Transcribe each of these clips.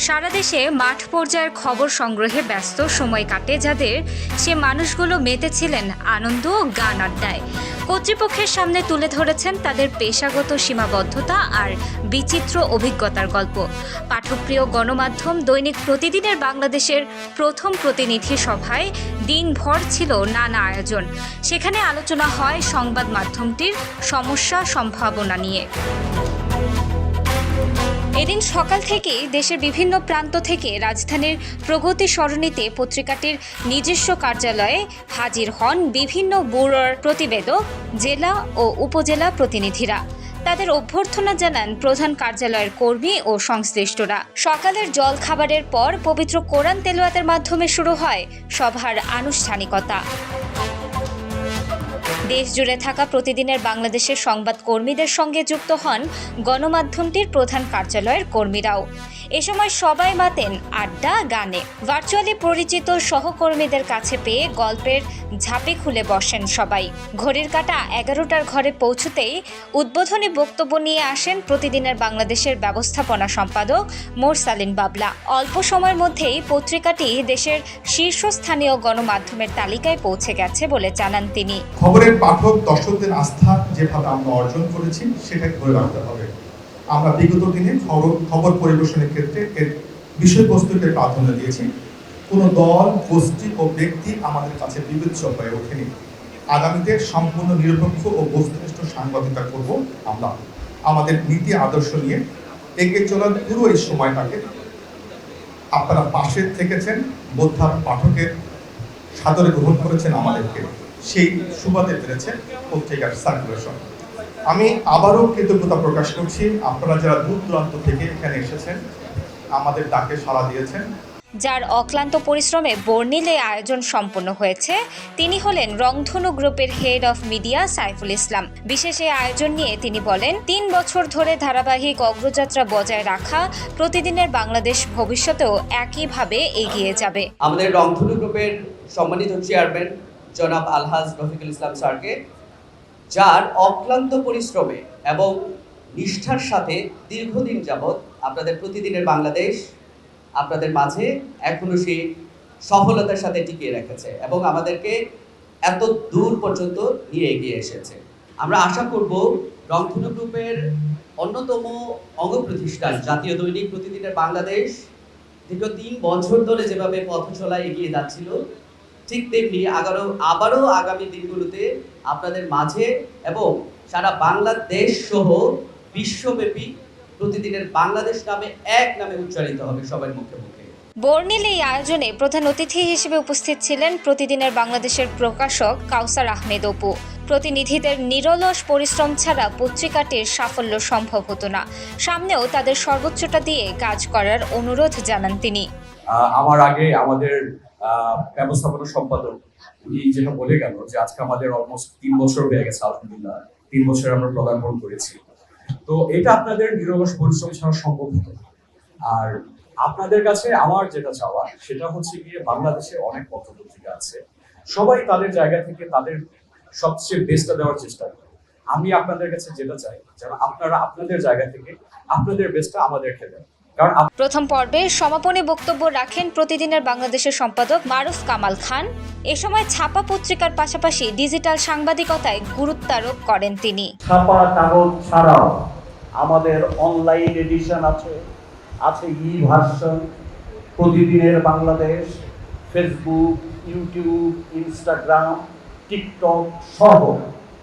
সারা দেশে মাঠ পর্যায়ের খবর সংগ্রহে ব্যস্ত সময় কাটে যাদের, সে মানুষগুলো মেতেছিলেন আনন্দ ও গান আড্ডায়। কর্তৃপক্ষের সামনে তুলে ধরেছেন তাদের পেশাগত সীমাবদ্ধতা আর বিচিত্র অভিজ্ঞতার গল্প। পাঠকপ্রিয় গণমাধ্যম দৈনিক প্রতিদিনের বাংলাদেশের প্রথম প্রতিনিধি সভায় দিনভর ছিল নানা আয়োজন। সেখানে আলোচনা হয় সংবাদ মাধ্যমটির সমস্যা সম্ভাবনা নিয়ে। এদিন সকাল থেকেই দেশের বিভিন্ন প্রান্ত থেকে রাজধানীর প্রগতি সরণিতে পত্রিকাটির নিজস্ব কার্যালয়ে হাজির হন বিভিন্ন ব্যুরোর প্রতিবেদক, জেলা ও উপজেলা প্রতিনিধিরা। তাদের অভ্যর্থনা জানান প্রধান কার্যালয়ের কর্মী ও সংশ্লিষ্টরা। সকালের জল খাবারের পর পবিত্র কোরআন তেলাওয়াতের মাধ্যমে শুরু হয় সভার আনুষ্ঠানিকতা। দেশ জুড়ে থাকা প্রতিদিনের বাংলাদেশের সংবাদ কর্মীদের সঙ্গে যুক্ত হন গণমাধ্যমটির প্রধান কার্যালয়ের কর্মীরাও। এ সময় সবাই মাতেন আড্ডা, গানে। ভার্চুয়ালি পরিচিত সহকর্মীদের কাছে পেয়ে গল্পের ঝাঁপে খুলে বসেন সবাই। ঘড়ির কাঁটা 11টার ঘরে পৌঁছতেই উদ্বোধনী বক্তব্য নিয়ে আসেন প্রতিদিনের বাংলাদেশের ব্যবস্থাপনা সম্পাদক মোরসালিন বাবলা। অল্প সময়ের মধ্যেই পত্রিকাটি দেশের শীর্ষস্থানীয় গণমাধ্যমের তালিকায় পৌঁছে গেছে বলে জানান তিনি। খবরের পাঠক দর্শকদের আস্থা যেভাবে আমরা অর্জন করেছি সেটাকে ধরে রাখতে হবে। আমরা বিগত দিনে খবর পরিবেশনের ক্ষেত্রে এর বিষয়বস্তুকে প্রাধান্য দিয়েছি। কোনো দল, গোষ্ঠী ও ব্যক্তি আমাদের কাছে বিবেচ্য হয়ে ওঠেনি। আগামীতে সম্পূর্ণ নিরপেক্ষ ও বস্তুনিষ্ঠ সাংবাদিকতা করব আমরা। আমাদের নীতি আদর্শ নিয়ে এগিয়ে চলার পুরো এই সময়টাকে আপনারা পাশে থেকেছেন, বোদ্ধার পাঠকের সাদরে গ্রহণ করেছেন আমাদেরকে, সেই সুবাদে পেরেছে পত্রিকার সার্কুলেশন। আমি আবারও কৃতজ্ঞতা প্রকাশ করছি আপনারা যারা দূর দূরান্ত থেকে এখানে এসেছেন, আমাদের ডাকে সাড়া দিয়েছেন। যার অক্লান্ত পরিশ্রমে বর্ণিলে আয়োজন সম্পন্ন হয়েছে তিনি হলেন রংধনু গ্রুপের head of media Saiful Islam. বিশেষ এই আয়োজন নিয়ে তিনি বলেন, 3 বছর ধরে ধারাবাহিক অগ্রযাত্রা বজায় রাখা প্রতিদিনের বাংলাদেশ ভবিষ্যতেও একইভাবে এগিয়ে যাবে। আমাদের রংধনু গ্রুপের সম্মানিত চেয়ারম্যান জনাব আলহাজ রফিকুল ইসলাম স্যারকে, যার অক্লান্ত পরিশ্রমে এবং নিষ্ঠার সাথে দীর্ঘদিন যাবৎ আপনাদের প্রতিদিনের বাংলাদেশ আপনাদের মাঝে এখনো সেই সফলতার সাথে টিকিয়ে রেখেছে এবং আমাদেরকে এত দূর পর্যন্ত নিয়ে এগিয়ে এসেছে। আমরা আশা করব রংধনু গ্রুপের অন্যতম অঙ্গ প্রতিষ্ঠান জাতীয় দৈনিক প্রতিদিনের বাংলাদেশ দীর্ঘ 3 বছর ধরে যেভাবে পথ চলা এগিয়ে যাচ্ছিল, ঠিক তেমনি আবারও আগামী দিনগুলোতে আপনাদের মাঝে এবং সারা বাংলাদেশ সহ বিশ্বব্যাপী প্রতিদিনের বাংলাদেশ নামে এক নামে উচ্চারিত হবে সবার মুখে মুখে। বর্ণিল এই আয়োজনে প্রধান অতিথি হিসেবে উপস্থিত ছিলেন প্রতিদিনের বাংলাদেশের প্রকাশক কাউসার আহমেদ অপু। প্রতিনিধিদের নিরলস পরিশ্রম ছাড়া পত্রিকাটির সাফল্য সম্ভব হতো না। সামনেও তাদের সর্বোচ্চটা দিয়ে কাজ করার অনুরোধ জানান তিনি। আমার আগে আমাদের ব্যবস্থাপনা সম্পাদক উনি যেটা বলে গেল যে আজকে আমাদের অলমোস্ট 3 বছর হয়ে গেছে, আলহামদুলিল্লাহ 3 বছর আমরা পদার্পণ করেছি। তো এটা আপনাদের নিরলস পরিশ্রম ছাড়া সম্ভব হতো। আর আপনাদের কাছে আমার যেটা চাওয়া সেটা হচ্ছে গিয়ে বাংলাদেশে অনেক পত্রপত্রিকা আছে, সবাই তাদের জায়গা থেকে তাদের সবচেয়ে বেস্টটা দেওয়ার চেষ্টা করে। আমি আপনাদের কাছে যেটা চাই যেন আপনারা আপনাদের জায়গা থেকে আপনাদের বেস্টটা আমাদেরকে দেন। প্রথম পর্বে সমাপনী বক্তব্য রাখেন প্রতিদিনের বাংলাদেশের সম্পাদক মারুফ কামাল খান। এ সময় ছাপা পত্রিকার পাশাপাশি ডিজিটাল সাংবাদিকতায় গুরুত্বারোপ করেন তিনি। ছাপা কাগজ ছাড়াও আমাদের অনলাইন এডিশন আছে ই ভার্সন। প্রতিদিনের Bangladesh Facebook, YouTube, Instagram, TikTok সহ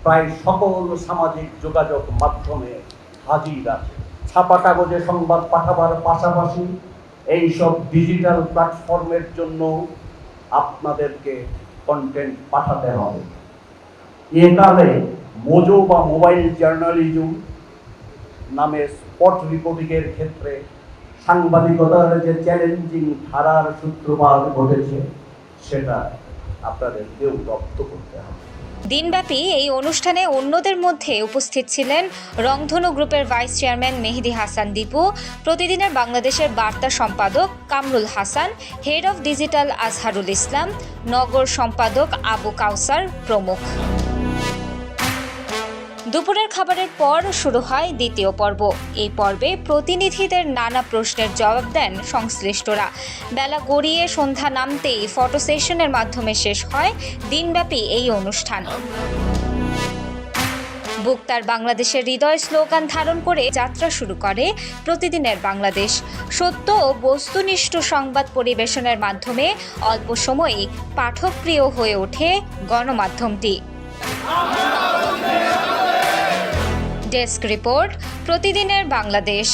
প্রায় সকল সামাজিক যোগাযোগ মাধ্যমে হাজির আছে। ছাপা কাগজে সংবাদ পাঠাবার পাশাপাশি এইসব ডিজিটাল প্ল্যাটফর্মের জন্য আপনাদেরকে কন্টেন্ট পাঠাতে হবে। একালে মোজো বা মোবাইল জার্নালিজম নামে স্পট রিপোর্টিংয়ের ক্ষেত্রে সাংবাদিকতার যে চ্যালেঞ্জিং ধারার সূত্রপাত ঘটেছে সেটা আপনাদেরকেও রপ্ত করতে হবে। দিনব্যাপী এই অনুষ্ঠানে অন্যদের মধ্যে উপস্থিত ছিলেন রংধনু গ্রুপের ভাইস চেয়ারম্যান মেহেদী হাসান দীপু, প্রতিদিনের বাংলাদেশের বার্তা সম্পাদক Kamrul Hasan, head of digital Azharul Islam, নগর সম্পাদক আবু কাউসার প্রমুখ। দুপুরের খাবারের পর শুরু হয় দ্বিতীয় পর্ব। এই পর্বে প্রতিনিধিদের নানা প্রশ্নের জবাব দেন সংশ্লিষ্টরা। বেলা গড়িয়ে সন্ধ্যা নামতেই ফটো সেশনের মাধ্যমে শেষ হয় দিনব্যাপী এই অনুষ্ঠান। বুকতার বাংলাদেশের হৃদয় স্লোগান ধারণ করে যাত্রা শুরু করে প্রতিদিনের বাংলাদেশ। সত্য ও বস্তুনিষ্ঠ সংবাদ পরিবেশনের মাধ্যমে অল্প সময়েই পাঠকপ্রিয় হয়ে ওঠে গণমাধ্যমটি। ডেস্ক রিপোর্ট, প্রতিদিনের বাংলাদেশ।